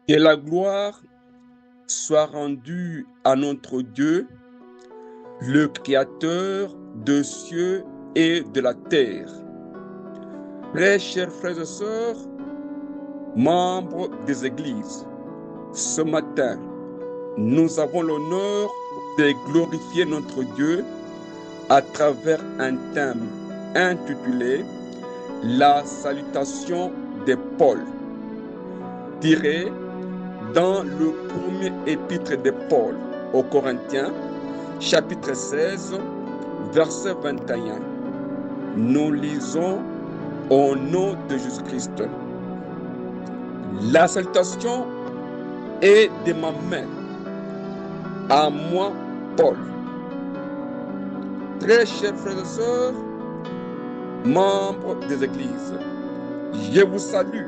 Que la gloire soit rendue à notre Dieu, le Créateur des cieux et de la terre. Très chers frères et sœurs, membres des églises, ce matin, nous avons l'honneur de glorifier notre Dieu à travers un thème intitulé « La salutation de Paul », tiré dans le premier épître de Paul aux Corinthiens, chapitre 16, verset 21. Nous lisons au nom de Jésus-Christ. La salutation est de ma main, à moi, Paul. Très chers frères et sœurs, membres des églises, je vous salue,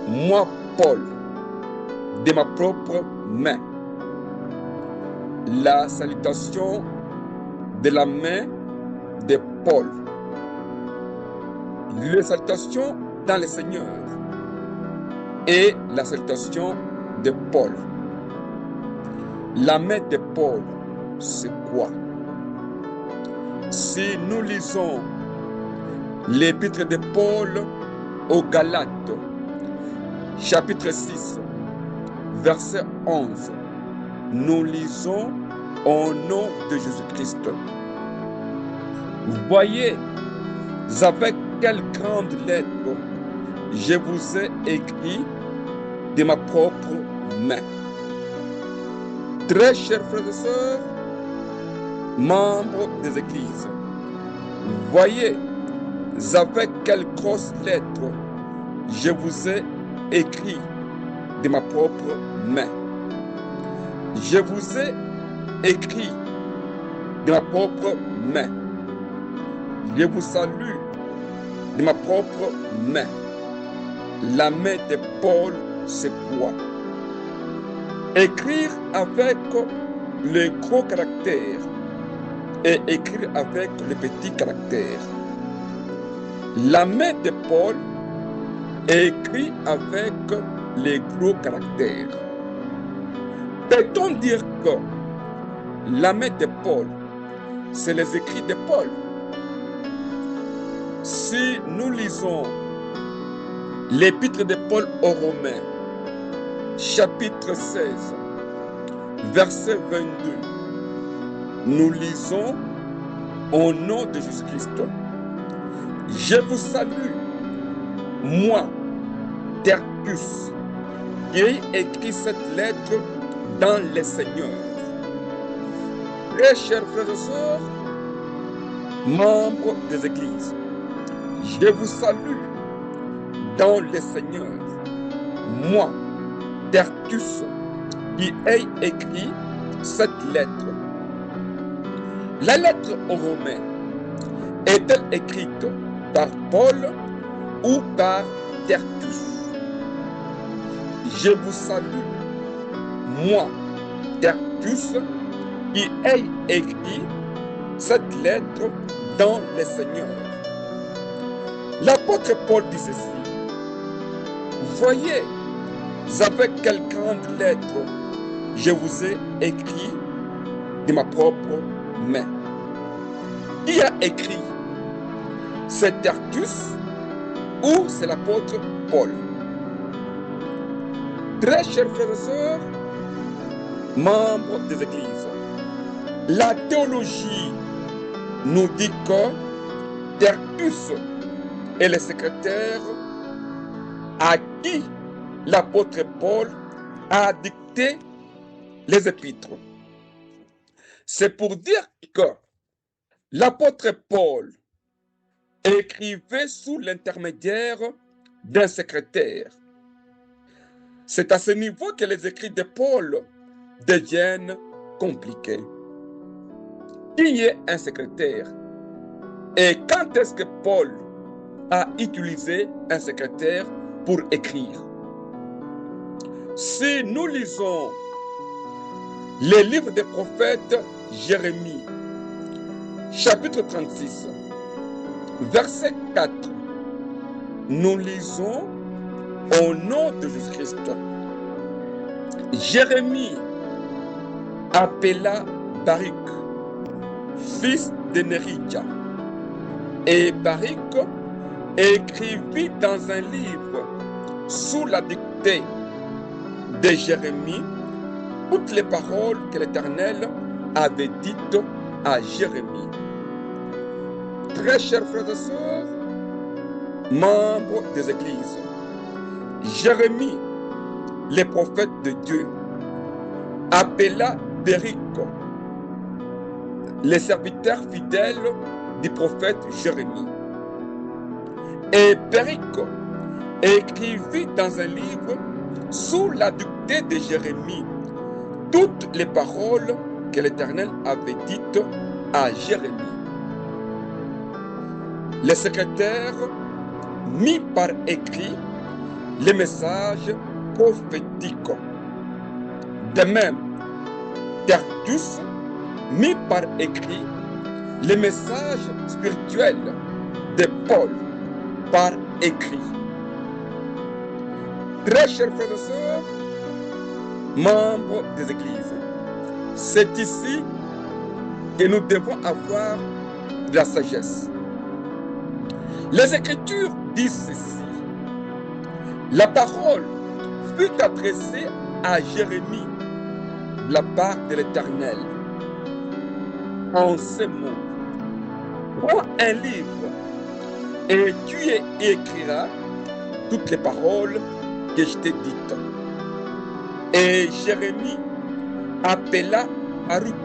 moi, Paul, de ma propre main. La salutation de la main de Paul. La salutation dans le Seigneur et la salutation de Paul. La main de Paul, c'est quoi? Si nous lisons l'épître de Paul aux Galates, chapitre 6, verset 11, nous lisons au nom de Jésus-Christ. Voyez avec quelle grande lettre je vous ai écrit de ma propre main. Très chers frères et sœurs, membres des églises, voyez avec quelle grosse lettre je vous ai écrit de ma propre main. Je vous ai écrit de ma propre main. Je vous salue de ma propre main. La main de Paul, c'est quoi? Écrire avec les gros caractères et écrire avec les petits caractères. La main de Paul est écrite avec les gros caractères. Peut-on dire que la main de Paul, c'est les écrits de Paul? Si nous lisons l'épître de Paul aux Romains, chapitre 16, verset 22, nous lisons au nom de Jésus-Christ. Je vous salue, moi, Tertius, qui ai écrit cette lettre dans le Seigneur. Très chers frères et sœurs, membres des églises, je vous salue dans le Seigneur, moi, Tertius, qui ai écrit cette lettre. La lettre aux Romains est-elle écrite par Paul ou par Tertius? Je vous salue, moi, Tertius, qui ai écrit cette lettre dans le Seigneur. L'apôtre Paul dit ceci. Voyez avec quelle grande lettre je vous ai écrit de ma propre main. Qui a écrit? C'est Tertius ou c'est l'apôtre Paul? Très chers frères et sœurs, membres des églises, la théologie nous dit que Tertius est le secrétaire à qui l'apôtre Paul a dicté les épîtres. C'est pour dire que l'apôtre Paul écrivait sous l'intermédiaire d'un secrétaire. C'est à ce niveau que les écrits de Paul deviennent compliqués. Qui est un secrétaire? Et quand est-ce que Paul a utilisé un secrétaire pour écrire? Si nous lisons les livres des prophètes Jérémie, chapitre 36, verset 4, nous lisons au nom de Jésus-Christ. Jérémie appela Baruch, fils de Nérija, et Baruch écrivit dans un livre sous la dictée de Jérémie toutes les paroles que l'Éternel avait dites à Jérémie. Très chers frères et sœurs, membres des églises, Jérémie, le prophète de Dieu, appela Baruch, les serviteurs fidèles du prophète Jérémie. Et Baruch écrivit dans un livre sous la dictée de Jérémie toutes les paroles que l'Éternel avait dites à Jérémie. Le secrétaire mit par écrit les messages prophétiques. De même, Tertus mit par écrit les messages spirituels de Paul par écrit. Très chers frères et sœurs, membres des églises, c'est ici que nous devons avoir de la sagesse. Les Écritures disent ceci. La parole fut adressée à Jérémie de la part de l'Éternel. En ces mots, prends un livre et tu y écriras toutes les paroles que je t'ai dites. Et Jérémie appela Baruch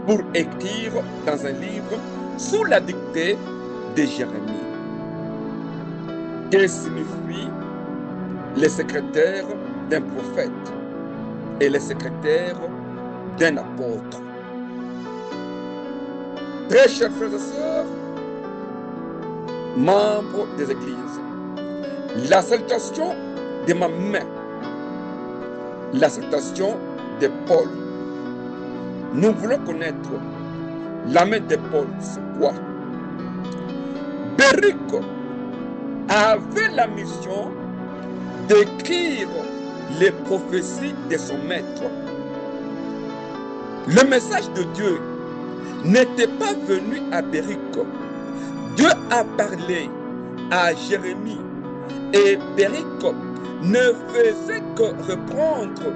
pour écrire dans un livre sous la dictée de Jérémie. Que signifie le secrétaire d'un prophète et le secrétaire d'un apôtre? Très chers frères et sœurs, membres des églises, la salutation de ma main, la salutation de Paul. Nous voulons connaître la main de Paul, c'est quoi? Baruch avait la mission d'écrire les prophéties de son maître. Le message de Dieu n'était pas venu à Baruch. Dieu a parlé à Jérémie et Baruch ne faisait que reprendre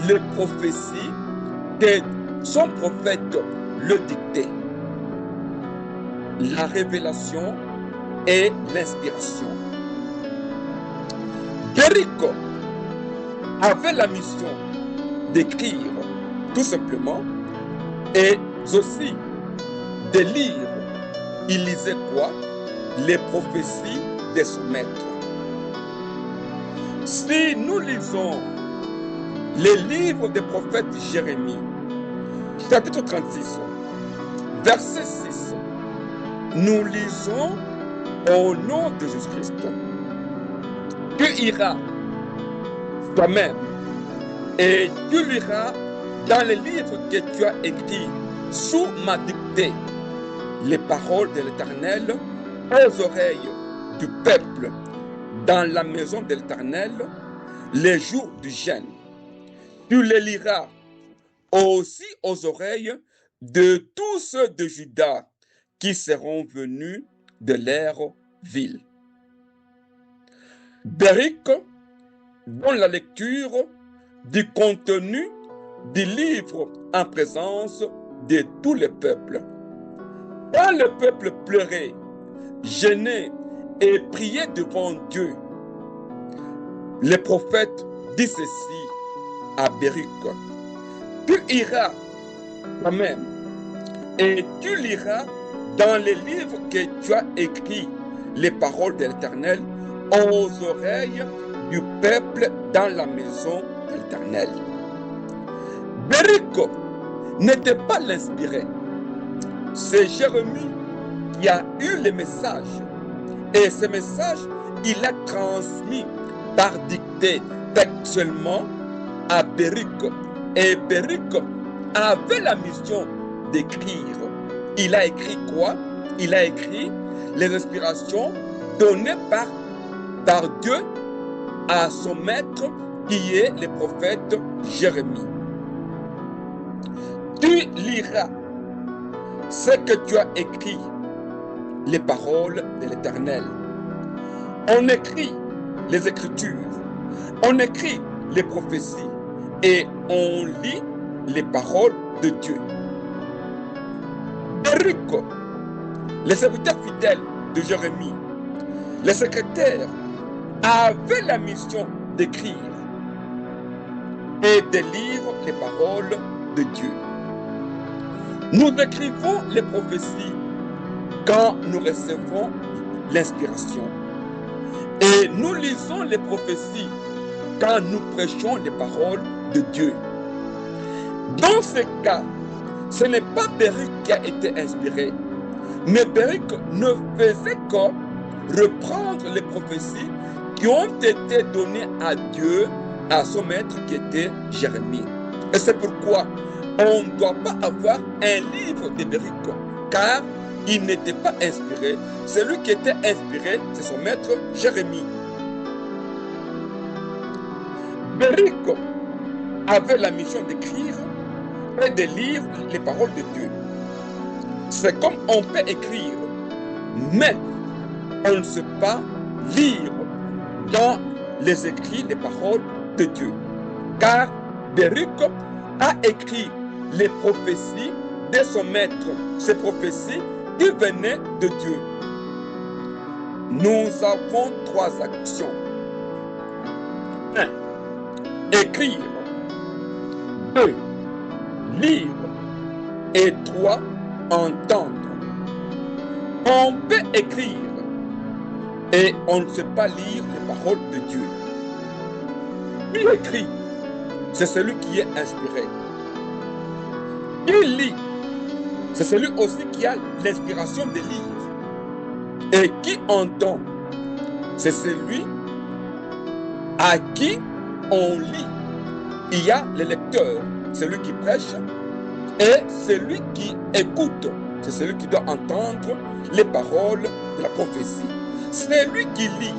les prophéties que son prophète le dictait. La révélation et l'inspiration. Baruch avait la mission d'écrire tout simplement et aussi de lire. Il lisait quoi? Les prophéties de son maître. Si nous lisons les livres des prophètes Jérémie, chapitre 36, verset 6, nous lisons au nom de Jésus-Christ. Tu iras toi-même et tu liras dans les livres que tu as écrits sous ma dictée les paroles de l'Éternel aux oreilles du peuple dans la maison de l'Éternel les jours du jeûne. Tu les liras aussi aux oreilles de tous ceux de Juda qui seront venus de leur ville. Baruch donne la lecture du contenu du livre en présence de tout le peuple. Quand le peuple pleurait, gênait et priait devant Dieu, le prophète dit ceci à Baruch: tu iras toi-même et tu liras dans les livres que tu as écrits les paroles de l'Éternel aux oreilles du peuple dans la maison de l'Éternel. Baruch n'était pas l'inspiré. C'est Jérémie qui a eu le message. Et ce message, il l'a transmis par dictée textuellement à Baruch. Et Baruch avait la mission d'écrire. Il a écrit quoi? Il a écrit les inspirations données par Dieu à son maître qui est le prophète Jérémie. Tu liras ce que tu as écrit, les paroles de l'Éternel. On écrit les Écritures, on écrit les prophéties et on lit les paroles de Dieu. Baruch, le serviteur fidèle de Jérémie, le secrétaire, avait la mission d'écrire et de lire les paroles de Dieu. Nous écrivons les prophéties quand nous recevons l'inspiration. Et nous lisons les prophéties quand nous prêchons les paroles de Dieu. Dans ce cas, ce n'est pas Baruch qui a été inspiré, mais Baruch ne faisait que reprendre les prophéties qui ont été données à Dieu, à son maître qui était Jérémie. Et c'est pourquoi on ne doit pas avoir un livre de Baruch, car il n'était pas inspiré. Celui qui était inspiré, c'est son maître Jérémie. Baruch avait la mission d'écrire et de lire les paroles de Dieu. C'est comme on peut écrire, mais on ne sait pas lire dans les écrits les paroles de Dieu. Car Baruch a écrit les prophéties de son maître, ces prophéties qui venaient de Dieu. Nous avons 3 actions. 1. Écrire. 2. Lire. Et 3. Entendre. On peut écrire et on ne sait pas lire les paroles de Dieu. Qui écrit? C'est celui qui est inspiré. Qui lit? C'est celui aussi qui a l'inspiration de lire. Et qui entend? C'est celui à qui on lit. Il y a le lecteur, celui qui prêche, et celui qui écoute, c'est celui qui doit entendre les paroles de la prophétie. Celui qui lit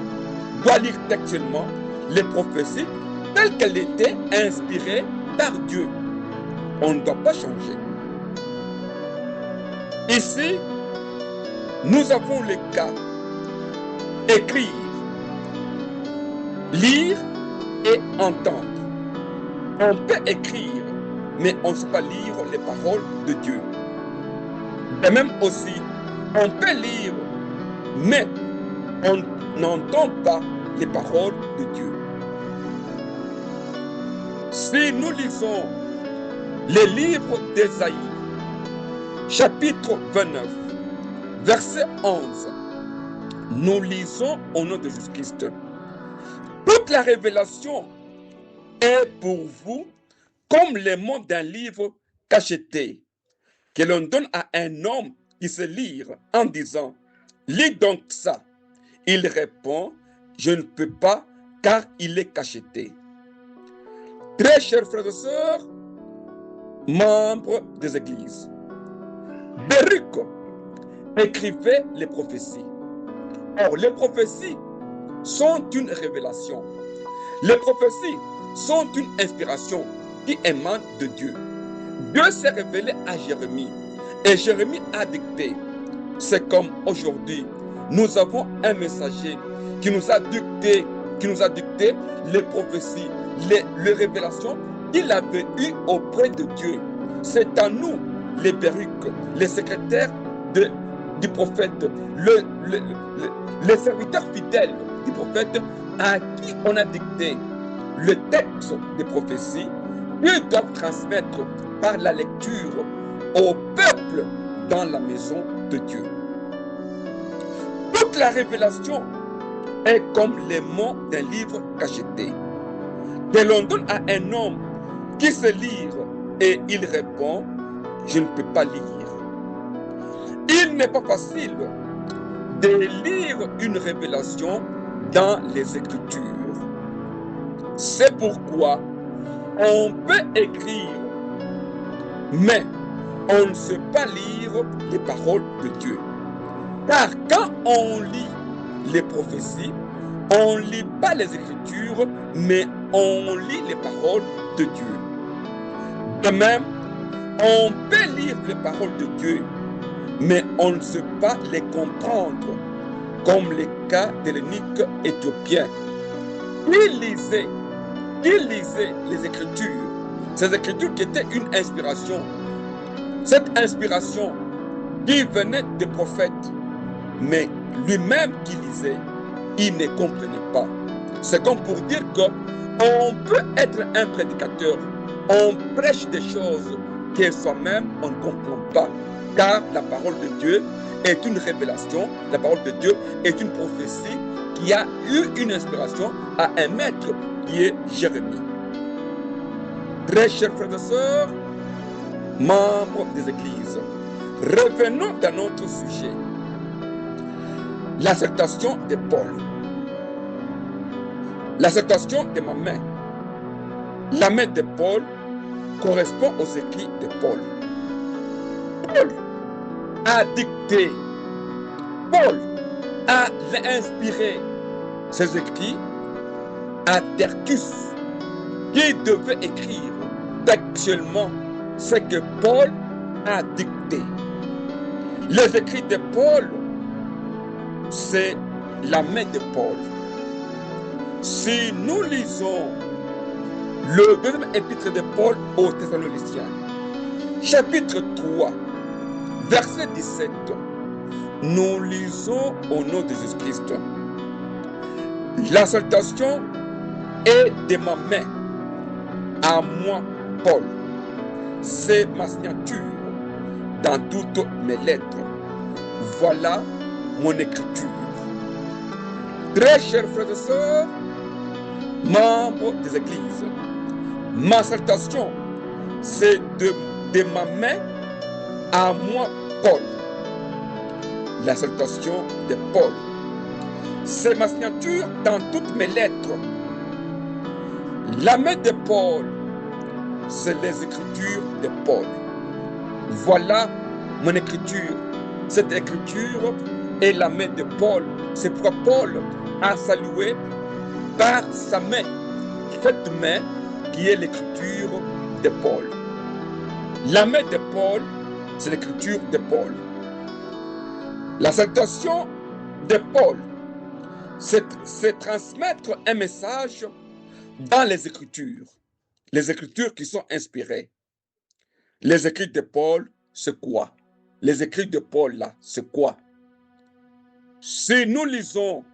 doit lire textuellement les prophéties telles qu'elles étaient inspirées par Dieu. On ne doit pas changer. Ici, nous avons le cas écrire, lire et entendre. On peut écrire, mais on ne sait pas lire les paroles de Dieu. Et même aussi, on peut lire, mais on n'entend pas les paroles de Dieu. Si nous lisons les livres d'Ésaïe, chapitre 29, verset 11, nous lisons au nom de Jésus-Christ. Toute la révélation est pour vous comme les mots d'un livre cacheté, que l'on donne à un homme qui sait lire en disant « Lis donc ça ». Il répond « Je ne peux pas car il est cacheté ». Très chers frères et sœurs, membres des églises, Baruch écrivait les prophéties. Or, les prophéties sont une révélation. Les prophéties sont une inspiration qui émane de Dieu. Dieu s'est révélé à Jérémie et Jérémie a dicté. C'est comme aujourd'hui, nous avons un messager qui nous a dicté les prophéties, les révélations qu'il avait eues auprès de Dieu. C'est à nous, les Baruch, les secrétaires du prophète, les serviteurs fidèles du prophète à qui on a dicté le texte des prophéties, ils doivent transmettre par la lecture au peuple dans la maison de Dieu. Toute la révélation est comme les mots d'un livre cacheté, que l'on donne à un homme qui sait lire et il répond « Je ne peux pas lire ». Il n'est pas facile de lire une révélation dans les Écritures. C'est pourquoi On peut écrire, mais on ne sait pas lire les paroles de Dieu. Car quand on lit les prophéties, on ne lit pas les Écritures, mais on lit les paroles de Dieu. De même, on peut lire les paroles de Dieu, mais on ne sait pas les comprendre, comme le cas de l'eunuque éthiopien. Il lisait les Écritures, ces Écritures qui étaient une inspiration. Cette inspiration qui venait des prophètes, mais lui-même qui lisait, il ne comprenait pas. C'est comme pour dire qu'on peut être un prédicateur, on prêche des choses que soi-même on ne comprend pas, car la parole de Dieu est une révélation, la parole de Dieu est une prophétie qui a eu une inspiration à un maître qui est Jérémie. Très chers frères et sœurs, membres des églises, revenons dans notre sujet. L'acceptation de Paul. L'acceptation de ma main. La main de Paul correspond aux écrits de Paul. Paul a dicté, Paul a inspiré ses écrits à Tertus, qui devait écrire textuellement ce que Paul a dicté. Les écrits de Paul, c'est la main de Paul. Si nous lisons le deuxième épître de Paul aux Thessaloniciens, chapitre 3, verset 17, nous lisons au nom de Jésus-Christ. La salutation est de ma main à moi, Paul. C'est ma signature dans toutes mes lettres. Voilà mon écriture. Très chers frères et sœurs, membres des églises, ma salutation, c'est de ma main à moi, Paul. La salutation de Paul, c'est ma signature dans toutes mes lettres. La main de Paul, c'est les écritures de Paul. Voilà mon écriture. Cette écriture est la main de Paul. C'est pourquoi Paul a salué par sa main. Cette main qui est l'écriture de Paul. La main de Paul, c'est l'écriture de Paul. La salutation de Paul, c'est transmettre un message dans les Écritures qui sont inspirées. Les écrits de Paul, c'est quoi? Les écrits de Paul, là, c'est quoi? Si nous lisons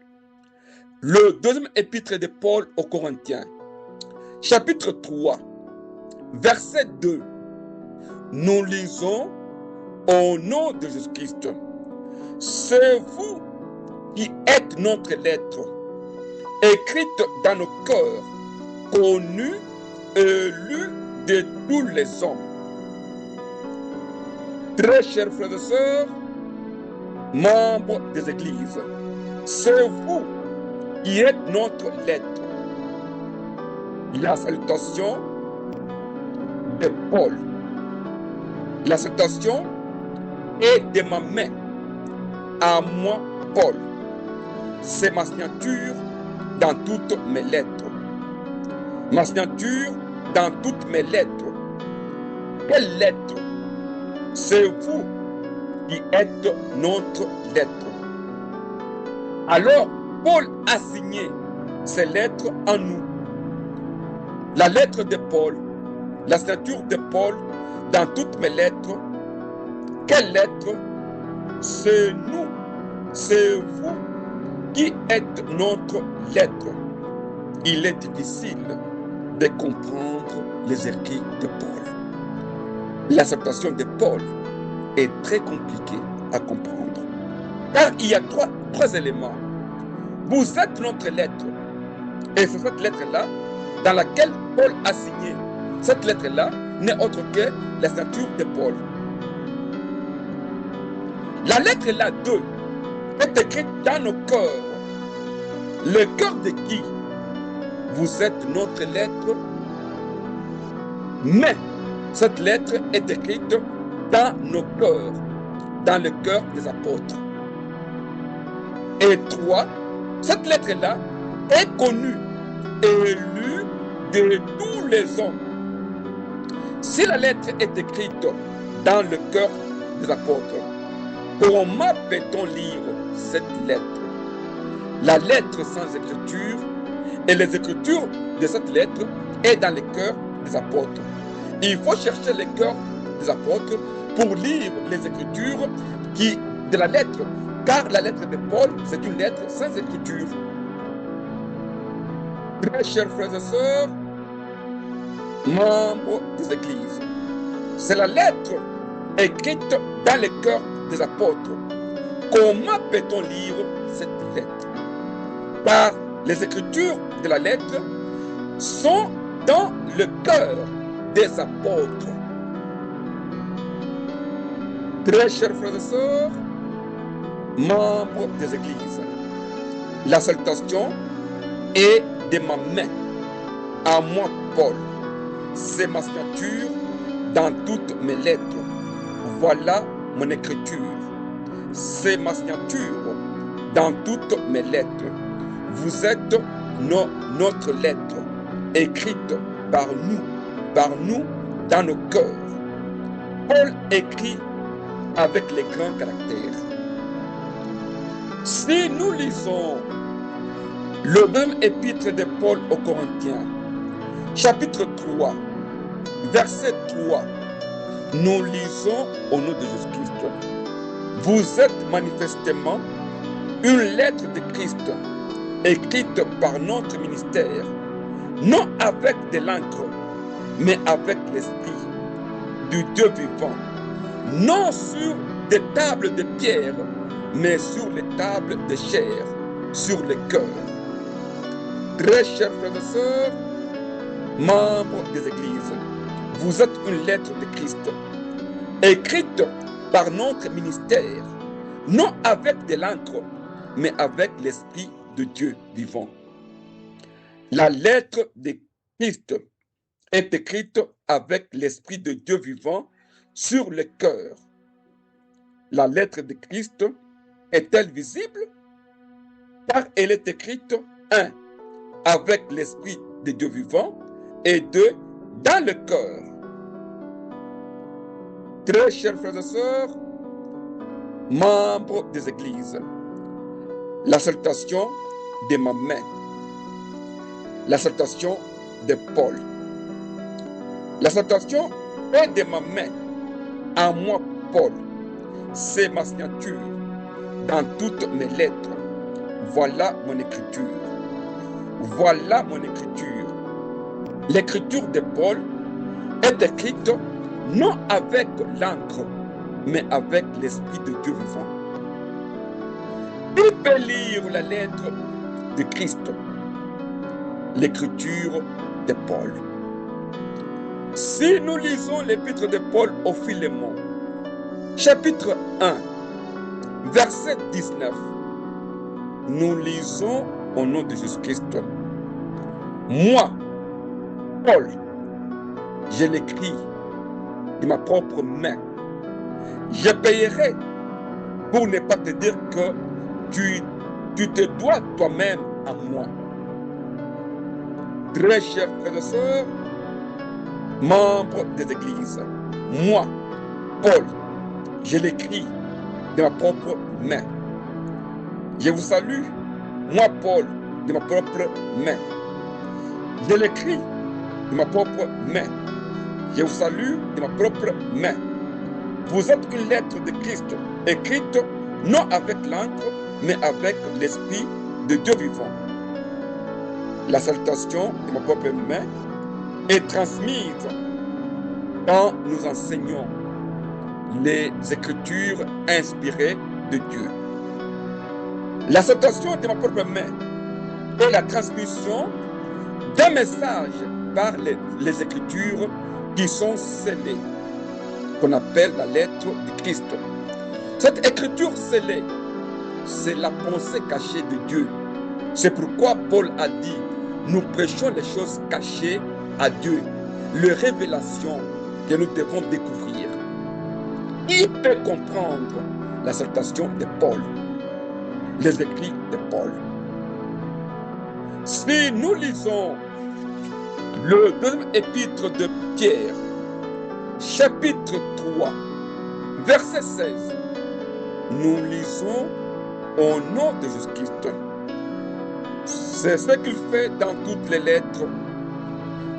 le deuxième épître de Paul aux Corinthiens, chapitre 3, verset 2, nous lisons au nom de Jésus-Christ. C'est vous qui êtes notre lettre, écrite dans nos cœurs, connue et lue de tous les hommes. Très chers frères et sœurs, membres des églises, c'est vous qui êtes notre lettre. La salutation de Paul. La salutation est de ma main à moi, Paul. C'est ma signature dans toutes mes lettres. Ma signature dans toutes mes lettres. Quelle lettre? C'est vous qui êtes notre lettre. Alors, Paul a signé ces lettres en nous. La lettre de Paul, la signature de Paul dans toutes mes lettres. Quelle lettre? C'est nous, c'est vous qui êtes notre lettre. Il est difficile de comprendre les écrits de Paul. L'acceptation de Paul est très compliquée à comprendre. Car il y a trois éléments. Vous êtes notre lettre. Et c'est cette lettre-là dans laquelle Paul a signé. Cette lettre-là n'est autre que la signature de Paul. La lettre-là 2 est écrite dans nos cœurs. Le cœur de qui? Vous êtes notre lettre Mais cette lettre est écrite dans nos cœurs, dans le cœur des apôtres. Et 3, cette lettre-là est connue et lue de tous les hommes. Si la lettre est écrite dans le cœur des apôtres, comment peut-on lire cette lettre? La lettre sans écriture et les écritures de cette lettre est dans le cœur des apôtres. Il faut chercher le cœur des apôtres pour lire les écritures de la lettre, car la lettre de Paul, c'est une lettre sans écriture. Très chers frères et sœurs, membres des églises, c'est la lettre écrite dans le cœur des apôtres. Comment peut-on lire cette lettre? Car les écritures de la lettre sont dans le cœur des apôtres. Très chers frères et sœurs, membres des églises, la salutation est de ma main, à moi Paul. C'est ma signature dans toutes mes lettres. Voilà mon écriture. C'est ma signature dans toutes mes lettres. Vous êtes notre lettre, écrite par nous dans nos cœurs. Paul écrit avec les grands caractères. Si nous lisons le même épître de Paul aux Corinthiens, chapitre 3, verset 3, nous lisons au nom de Jésus-Christ. Vous êtes manifestement une lettre de Christ, écrite par notre ministère, non avec de l'encre, mais avec l'Esprit du Dieu vivant, non sur des tables de pierre, mais sur les tables de chair, sur les cœurs. Très chers frères et sœurs, membres des églises, vous êtes une lettre de Christ, écrite par notre ministère, non avec de l'encre, mais avec l'Esprit de Dieu vivant. La lettre de Christ est écrite avec l'Esprit de Dieu vivant sur le cœur. La lettre de Christ est-elle visible? Car elle est écrite, 1, avec l'Esprit de Dieu vivant, et 2, dans le cœur. Très chers frères et sœurs, membres des églises, la salutation de ma main, la salutation de Paul. La salutation est de ma main, à moi Paul. C'est ma signature dans toutes mes lettres. Voilà mon écriture. Voilà mon écriture. L'écriture de Paul est écrite non avec l'encre, mais avec l'Esprit de Dieu vivant. Il peut lire la lettre de Christ, l'écriture de Paul. Si nous lisons l'épître de Paul au Philémon, chapitre 1, verset 19, nous lisons au nom de Jésus-Christ. Moi, Paul, je l'écris de ma propre main. Je payerai pour ne pas te dire que tu te dois toi-même à moi. Très chers frères et sœurs, membres des églises, moi, Paul, je l'écris de ma propre main. Je vous salue, moi, Paul, de ma propre main. Je l'écris de ma propre main. Je vous salue de ma propre main. Vous êtes une lettre de Christ, écrite non avec l'encre, mais avec l'Esprit de Dieu vivant. La salutation de ma propre main est transmise quand nous enseignons les Écritures inspirées de Dieu. La salutation de ma propre main est la transmission d'un message par les Écritures qui sont scellées, qu'on appelle la lettre de Christ. Cette écriture scellée, c'est la pensée cachée de Dieu. C'est pourquoi Paul a dit, nous prêchons les choses cachées à Dieu, les révélations que nous devons découvrir. Qui peut comprendre la salutation de Paul, les écrits de Paul? Si nous lisons le deuxième épître de Pierre, chapitre 3, verset 16, nous lisons au nom de Jésus-Christ. C'est ce qu'il fait dans toutes les lettres,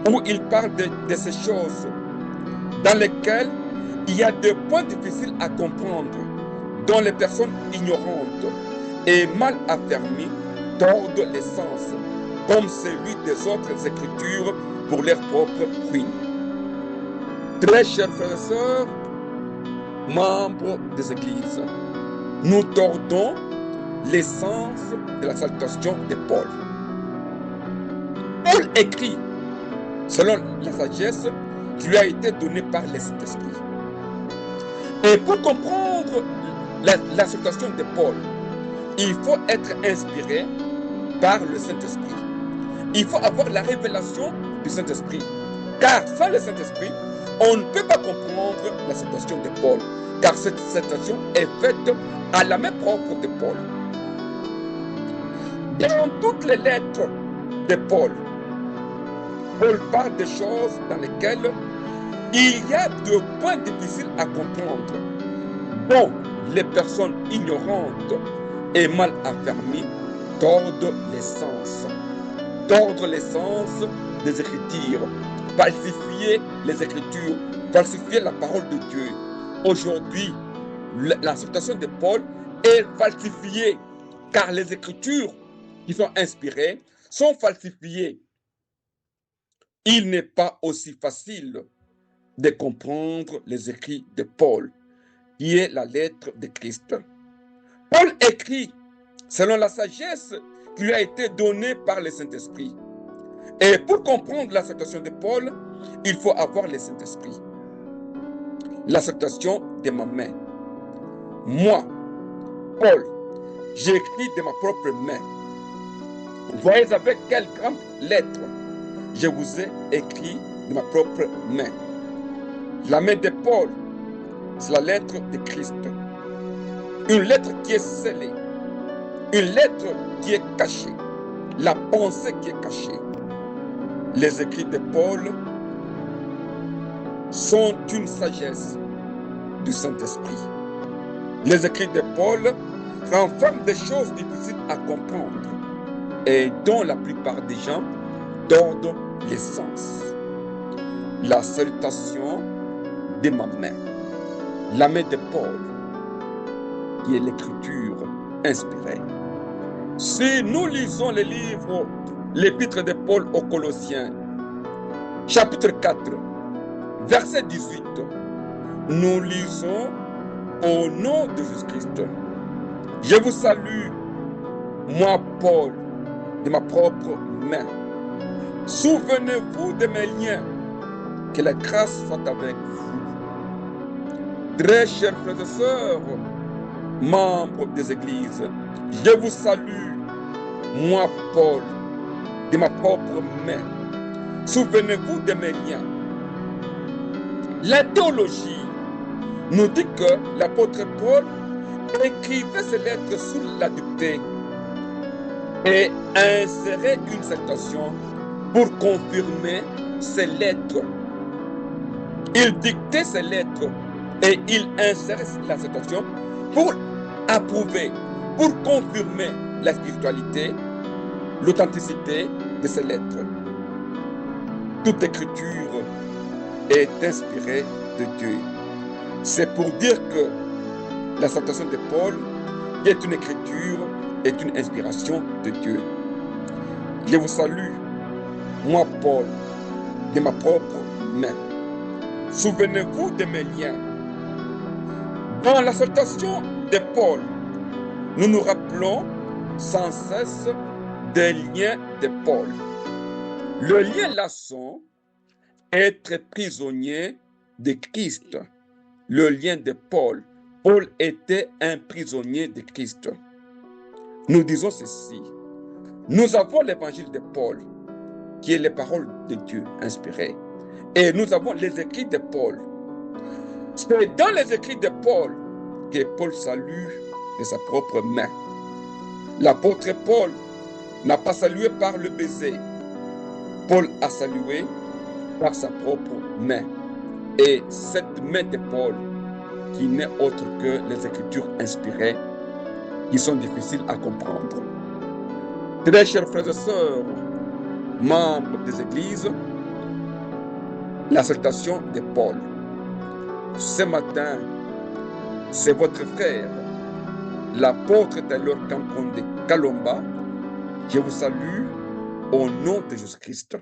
où il parle de ces choses dans lesquelles il y a des points difficiles à comprendre, dont les personnes ignorantes et mal affermies tordent les sens, comme celui des autres écritures pour leur propre ruine. Très chers frères et sœurs, membres des églises, nous tordons l'essence de la salutation de Paul. Paul écrit selon la sagesse qui lui a été donnée par le Saint-Esprit. Et pour comprendre la salutation de Paul, il faut être inspiré par le Saint-Esprit. Il faut avoir la révélation du Saint-Esprit. Car sans le Saint-Esprit, on ne peut pas comprendre la salutation de Paul. Car cette salutation est faite à la main propre de Paul. Dans toutes les lettres de Paul, Paul parle des choses dans lesquelles il y a des points difficiles à comprendre, dont les personnes ignorantes et mal affermies tordent l'essence des Écritures, falsifier les Écritures, falsifier la parole de Dieu. Aujourd'hui, la salutation de Paul est falsifiée, car les Écritures qui sont inspirées sont falsifiées. Il n'est pas aussi facile de comprendre les écrits de Paul, qui est la lettre de Christ. Paul écrit selon la sagesse qui lui a été donnée par le Saint-Esprit. Et pour comprendre la salutation de Paul, il faut avoir le Saint-Esprit. La salutation de ma main. Moi, Paul, j'écris de ma propre main. Voyez avec quelle grande lettre je vous ai écrit de ma propre main. La main de Paul, c'est la lettre de Christ. Une lettre qui est scellée. Une lettre qui est cachée. La pensée qui est cachée. Les écrits de Paul sont une sagesse du Saint-Esprit. Les écrits de Paul renferment des choses difficiles à comprendre et dont la plupart des gens tordent l'essence. La salutation de ma main, la main de Paul, qui est l'écriture inspirée. Si nous lisons les livres, l'épître de Paul aux Colossiens, chapitre 4, verset 18, nous lisons au nom de Jésus-Christ. Je vous salue, moi Paul, de ma propre main. Souvenez-vous de mes liens, que la grâce soit avec vous. Très chers frères et sœurs, membres des églises, je vous salue, moi Paul, de ma propre main. Souvenez-vous de mes liens. La théologie nous dit que l'apôtre Paul écrivait ses lettres sous la dictée et insérait une citation pour confirmer ses lettres. Il dictait ses lettres et il insérait la citation pour approuver, pour confirmer la spiritualité, l'authenticité de ces lettres. Toute écriture est inspirée de Dieu. C'est pour dire que la citation de Paul est une écriture, est une inspiration de Dieu. Je vous salue, moi Paul, de ma propre main. Souvenez-vous de mes liens. Dans la salutation de Paul, nous nous rappelons sans cesse des liens de Paul. Le lien là sont être prisonnier de Christ. Le lien de Paul. Paul était un prisonnier de Christ. Nous disons ceci. Nous avons l'évangile de Paul, qui est les paroles de Dieu inspirées. Et nous avons les écrits de Paul. C'est dans les écrits de Paul que Paul salue de sa propre main. L'apôtre Paul n'a pas salué par le baiser. Paul a salué par sa propre main. Et cette main de Paul, qui n'est autre que les Écritures inspirées, qui sont difficiles à comprendre. Très chers frères et sœurs, membres des églises, la salutation de Paul. Ce matin, c'est votre frère, l'apôtre Taylor Kankonde Kalomba. Je vous salue au nom de Jésus-Christ.